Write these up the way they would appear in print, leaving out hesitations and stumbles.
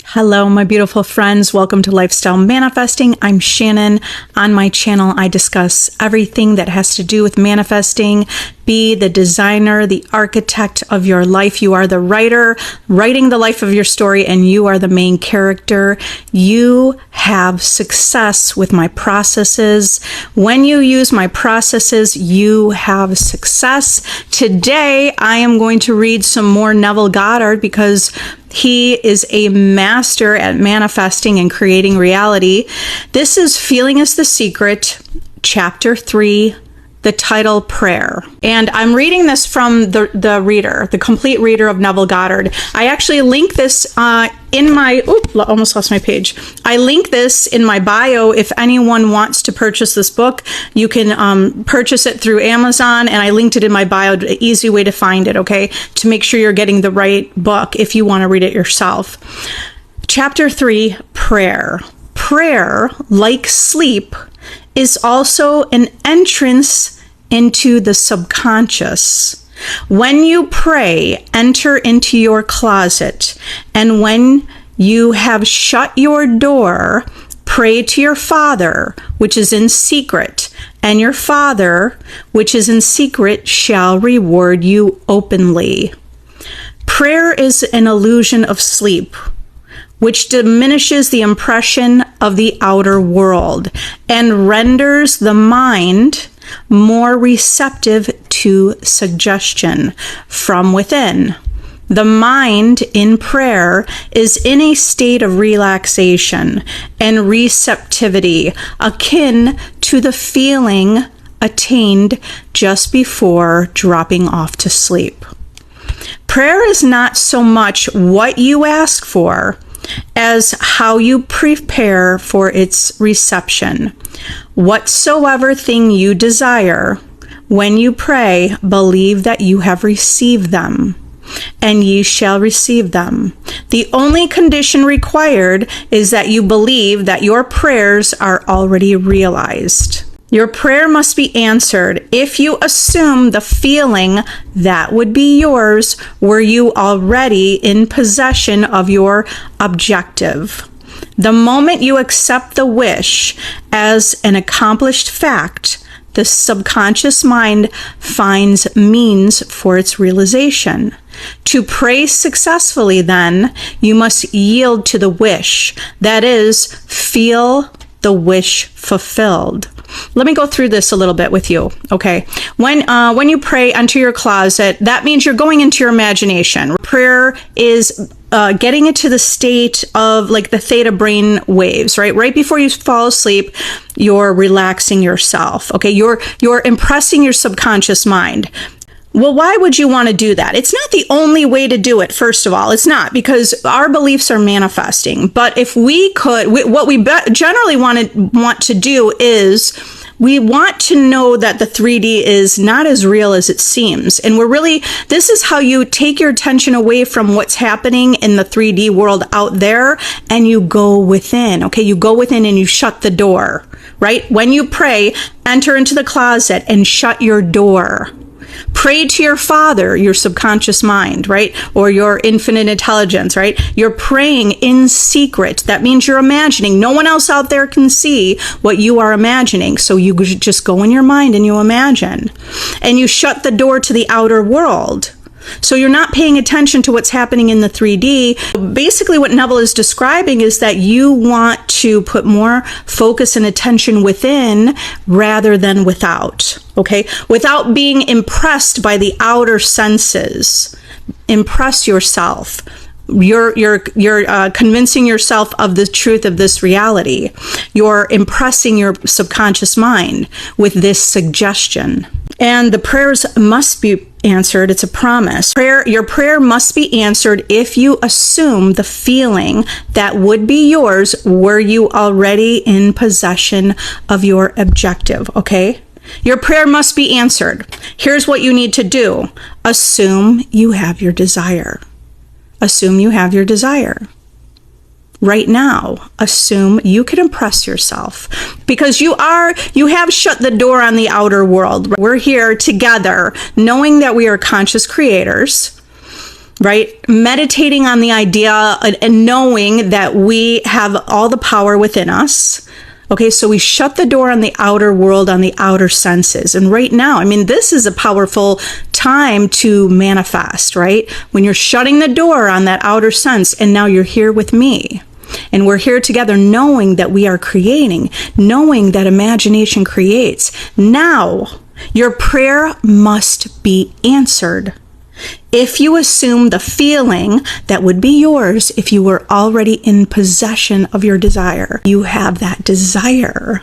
Hello, my beautiful friends. Welcome to Lifestyle Manifesting. I'm Shannon. On my channel, I discuss everything that has to do with manifesting. Be the designer, the architect of your life. You are the writer, writing the life of your story, and you are the main character. You have success with my processes. When you use my processes, you have success. Today, I am going to read some more Neville Goddard because he is a master at manifesting and creating reality. This is Feeling is the Secret, Chapter 3, the title Prayer. And I'm reading this from the reader, the complete reader of Neville Goddard. I actually link this in my, almost lost my page. I link this in my bio. If anyone wants to purchase this book, you can purchase it through Amazon, and I linked it in my bio, an easy way to find it, okay? To make sure you're getting the right book if you want to read it yourself. Chapter 3, Prayer. Prayer, like sleep, is also an entrance into the subconscious. When you pray, enter into your closet, and when you have shut your door, pray to your Father, which is in secret, and your Father, which is in secret, shall reward you openly. Prayer is an illusion of sleep, which diminishes the impression of the outer world and renders the mind more receptive to suggestion from within. The mind in prayer is in a state of relaxation and receptivity, akin to the feeling attained just before dropping off to sleep. Prayer is not so much what you ask for as how you prepare for its reception. Whatsoever thing you desire, when you pray, believe that you have received them, and ye shall receive them. The only condition required is that you believe that your prayers are already realized. Your prayer must be answered if you assume the feeling that would be yours were you already in possession of your objective. The moment you accept the wish as an accomplished fact, the subconscious mind finds means for its realization. To pray successfully, then, you must yield to the wish. That is, feel the wish fulfilled. Let me go through this a little bit with you, okay? When you pray, enter your closet, that means you're going into your imagination. Prayer is getting into the state of like the theta brain waves, right? Right before you fall asleep, you're relaxing yourself, okay? You're impressing your subconscious mind. Well, why would you want to do that? It's not the only way to do it, first of all. It's not, because our beliefs are manifesting. But if we could, what we generally want to do is we want to know that the 3D is not as real as it seems. And this is how you take your attention away from what's happening in the 3D world out there, and you go within, okay? You go within and you shut the door, right? When you pray, enter into the closet and shut your door. Pray to your Father, your subconscious mind, right? Or your infinite intelligence, right? You're praying in secret. That means you're imagining. No one else out there can see what you are imagining. So you just go in your mind and you imagine. And you shut the door to the outer world. So you're not paying attention to what's happening in the 3D. Basically, what Neville is describing is that you want to put more focus and attention within rather than without, okay? Without being impressed by the outer senses. Impress yourself. You're convincing yourself of the truth of this reality. You're impressing your subconscious mind with this suggestion. And the prayers must be answered. It's a promise. Your prayer must be answered if you assume the feeling that would be yours were you already in possession of your objective, okay? Your prayer must be answered. Here's what you need to do. Assume you have your desire. Assume you have your desire. Right now, assume you can impress yourself because you have shut the door on the outer world. We're here together knowing that we are conscious creators, right? Meditating on the idea and knowing that we have all the power within us. Okay, so we shut the door on the outer world, on the outer senses. And right now, I mean, this is a powerful time to manifest, right? When you're shutting the door on that outer sense, and now you're here with me. And we're here together knowing that we are creating, knowing that imagination creates. Now, your prayer must be answered. If you assume the feeling that would be yours if you were already in possession of your desire, you have that desire.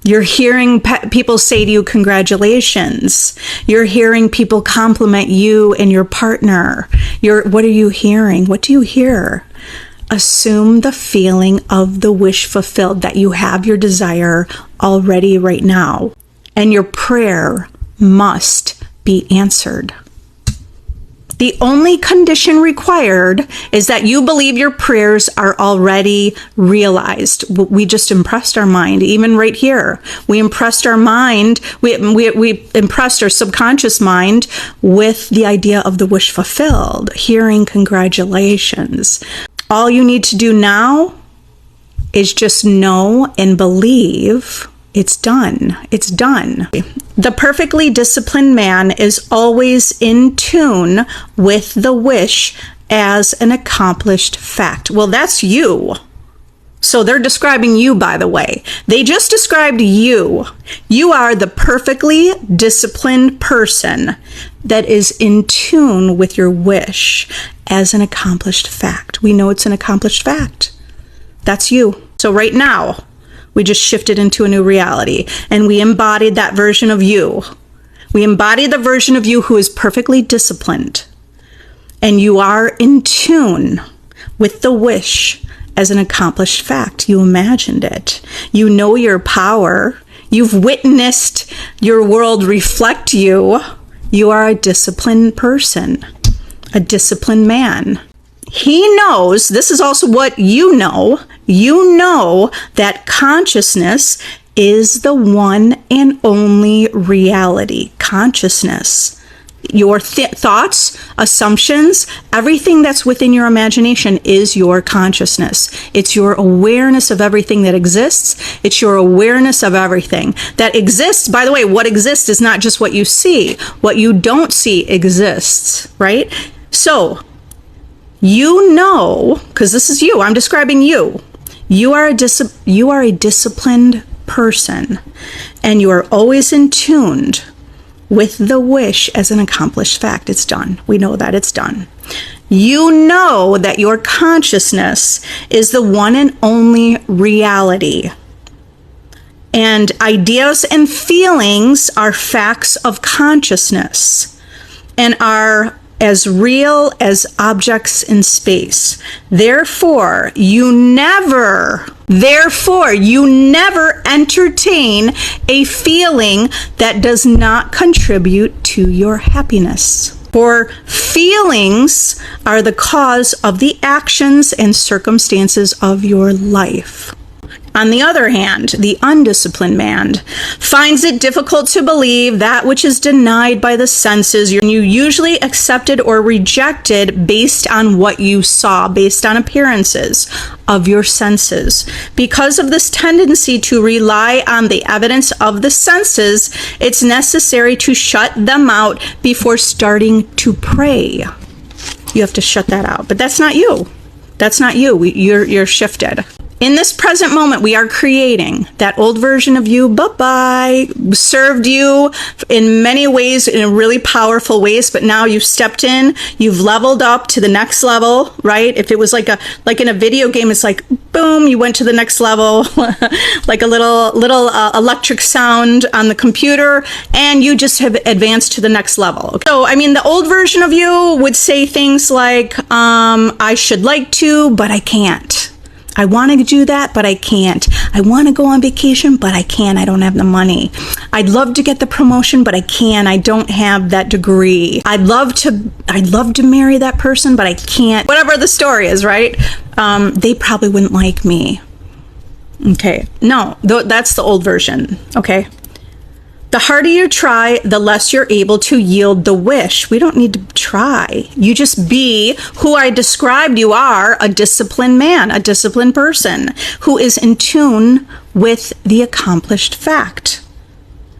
You're hearing people say to you, congratulations. You're hearing people compliment you and your partner. What are you hearing? What do you hear? Assume the feeling of the wish fulfilled, that you have your desire already right now. And your prayer must be answered. The only condition required is that you believe your prayers are already realized. We just impressed our mind, even right here. We impressed our mind, we impressed our subconscious mind with the idea of the wish fulfilled, hearing congratulations. All you need to do now is just know and believe it's done. It's done. The perfectly disciplined man is always in tune with the wish as an accomplished fact. Well, that's you. So they're describing you, by the way. They just described you. You are the perfectly disciplined person that is in tune with your wish as an accomplished fact. We know it's an accomplished fact. That's you. So right now, we just shifted into a new reality, and we embodied that version of you. We embodied the version of you who is perfectly disciplined, and you are in tune with the wish as an accomplished fact. You imagined it. You know your power. You've witnessed your world reflect you. You are a disciplined person, a disciplined man. He knows, this is also what you know that consciousness is the one and only reality. Consciousness. Your thoughts, assumptions, everything that's within your imagination is your consciousness. It's your awareness of everything that exists. It's your awareness of everything that exists. By the way, what exists is not just what you see. What you don't see exists, right? So, you know, because this is you, I'm describing you. You are a disciplined person, and you are always in tune with the wish as an accomplished fact. It's done. We know that it's done. You know that your consciousness is the one and only reality. And ideas and feelings are facts of consciousness and are as real as objects in space. Therefore, you never entertain a feeling that does not contribute to your happiness. For feelings are the cause of the actions and circumstances of your life. On the other hand, the undisciplined man finds it difficult to believe that which is denied by the senses. You usually accepted or rejected based on what you saw, based on appearances of your senses. Because of this tendency to rely on the evidence of the senses, it's necessary to shut them out before starting to pray. You have to shut that out. But that's not you. That's not you. You're shifted. In this present moment, we are creating that old version of you, bye-bye, served you in many ways, in really powerful ways, but now you've stepped in, you've leveled up to the next level, right? If it was like in a video game, it's like, boom, you went to the next level, like a little electric sound on the computer, and you just have advanced to the next level. So, I mean, the old version of you would say things like, I should like to, but I can't. I want to do that, but I can't. I want to go on vacation, but I can't. I don't have the money. I'd love to get the promotion, but I can't. I don't have that degree. I'd love to marry that person, but I can't. Whatever the story is, right? They probably wouldn't like me. Okay. No, that's the old version. Okay. The harder you try, the less you're able to yield the wish. We don't need to try. You just be who I described you are, a disciplined man, a disciplined person who is in tune with the accomplished fact.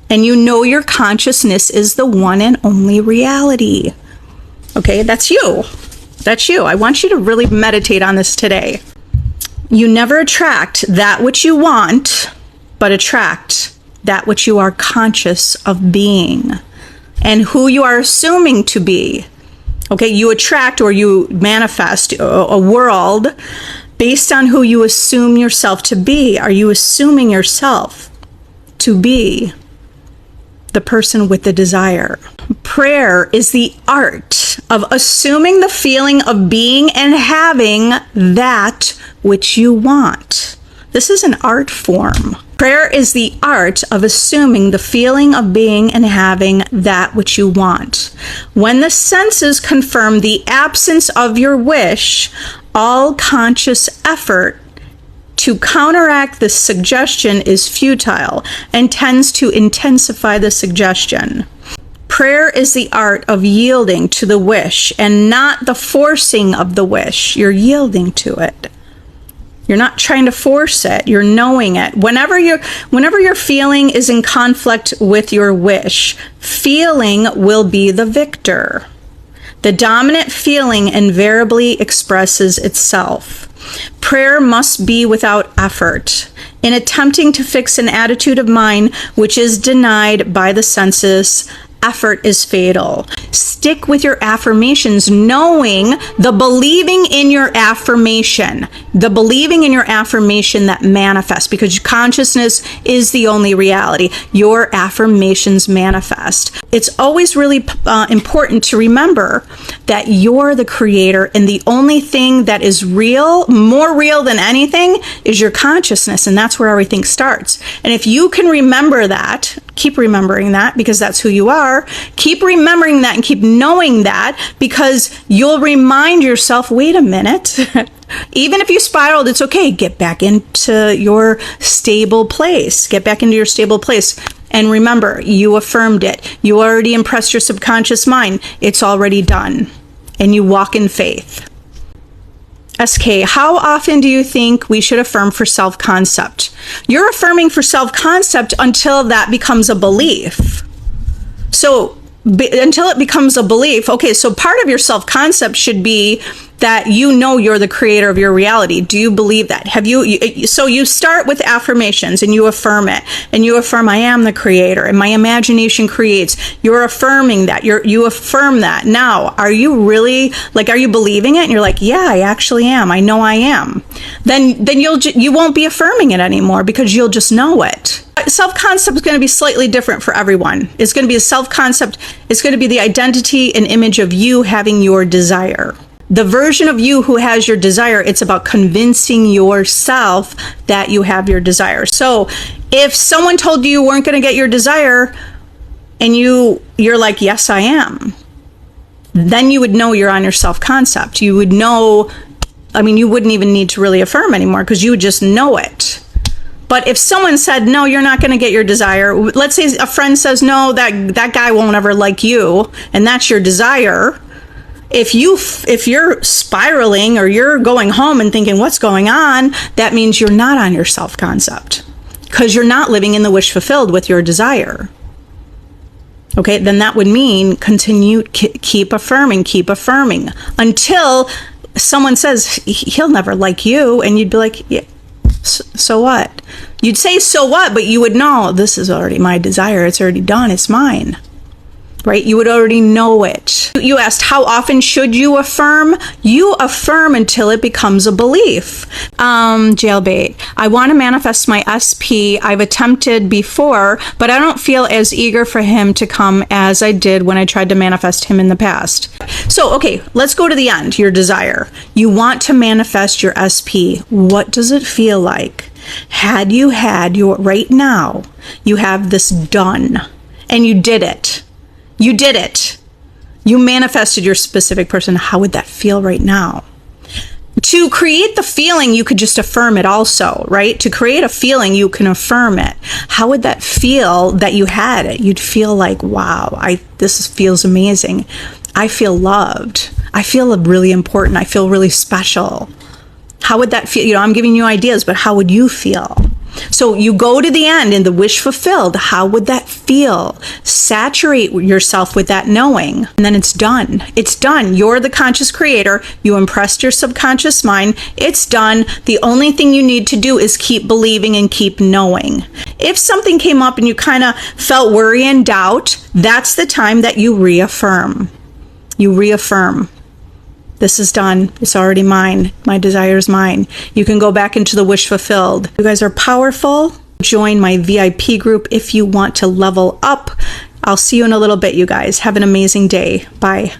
And you know your consciousness is the one and only reality. Okay, that's you. That's you. I want you to really meditate on this today. You never attract that which you want, but attract that which you are conscious of being and who you are assuming to be. Okay, you attract or you manifest a world based on who you assume yourself to be. Are you assuming yourself to be the person with the desire? Prayer is the art of assuming the feeling of being and having that which you want. This is an art form. Prayer is the art of assuming the feeling of being and having that which you want. When the senses confirm the absence of your wish, all conscious effort to counteract the suggestion is futile and tends to intensify the suggestion. Prayer is the art of yielding to the wish and not the forcing of the wish. You're yielding to it. You're not trying to force it. You're knowing it. Whenever your feeling is in conflict with your wish, feeling will be the victor. The dominant feeling invariably expresses itself. Prayer must be without effort. In attempting to fix an attitude of mind which is denied by the senses, effort is fatal. Stick with your affirmations, knowing the believing in your affirmation, that manifests, because consciousness is the only reality. Your affirmations manifest. It's always really important to remember that you're the creator, and the only thing that is real, more real than anything, is your consciousness, and that's where everything starts. And if you can remember that, keep remembering that, because that's who you are. Keep remembering that and keep knowing that, because you'll remind yourself, wait a minute, even if you spiraled, it's okay. Get back into your stable place. Get back into your stable place. And remember, you affirmed it. You already impressed your subconscious mind. It's already done. And you walk in faith. SK, how often do you think we should affirm for self-concept? You're affirming for self-concept until that becomes a belief. So until it becomes a belief, okay, so part of your self-concept should be that you know you're the creator of your reality. Do you believe that? So you start with affirmations and you affirm it. And you affirm, I am the creator and my imagination creates. You're affirming that. You affirm that. Now, are you really, are you believing it? And you're like, yeah, I actually am. I know I am. Then you won't be affirming it anymore, because you'll just know it. Self-concept is going to be slightly different for everyone. It's going to be a self-concept. It's going to be the identity and image of you having your desire. The version of you who has your desire, it's about convincing yourself that you have your desire. So if someone told you weren't going to get your desire and you're like, yes, I am, then you would know you're on your self-concept. You would know, you wouldn't even need to really affirm anymore, because you would just know it. But if someone said, no, you're not going to get your desire, let's say a friend says, no, that guy won't ever like you, and that's your desire. If you're spiraling or you're going home and thinking, what's going on? That means you're not on your self-concept, because you're not living in the wish fulfilled with your desire. Okay, then that would mean keep affirming until someone says, he'll never like you. And you'd be like, yeah, so what? You'd say, so what? But you would know, this is already my desire. It's already done. It's mine. Right? You would already know it. You asked, how often should you affirm? You affirm until it becomes a belief. Jailbait. I want to manifest my SP. I've attempted before, but I don't feel as eager for him to come as I did when I tried to manifest him in the past. So, okay, let's go to the end, your desire. You want to manifest your SP. What does it feel like? Had you had your, right now, you have this done, and you did it. You did it. You manifested your specific person. How would that feel right now? To create the feeling, you could just affirm it also, right? To create a feeling, you can affirm it. How would that feel that you had it? You'd feel like, wow, this feels amazing. I feel loved. I feel really important. I feel really special. How would that feel? I'm giving you ideas, but how would you feel? So you go to the end in the wish fulfilled. How would that feel? Saturate yourself with that knowing, and then it's done. It's done. You're the conscious creator. You impressed your subconscious mind. It's done. The only thing you need to do is keep believing and keep knowing. If something came up and you kind of felt worry and doubt, that's the time that you reaffirm. You reaffirm. This is done. It's already mine. My desire is mine. You can go back into the wish fulfilled. You guys are powerful. Join my VIP group if you want to level up. I'll see you in a little bit, you guys. Have an amazing day. Bye.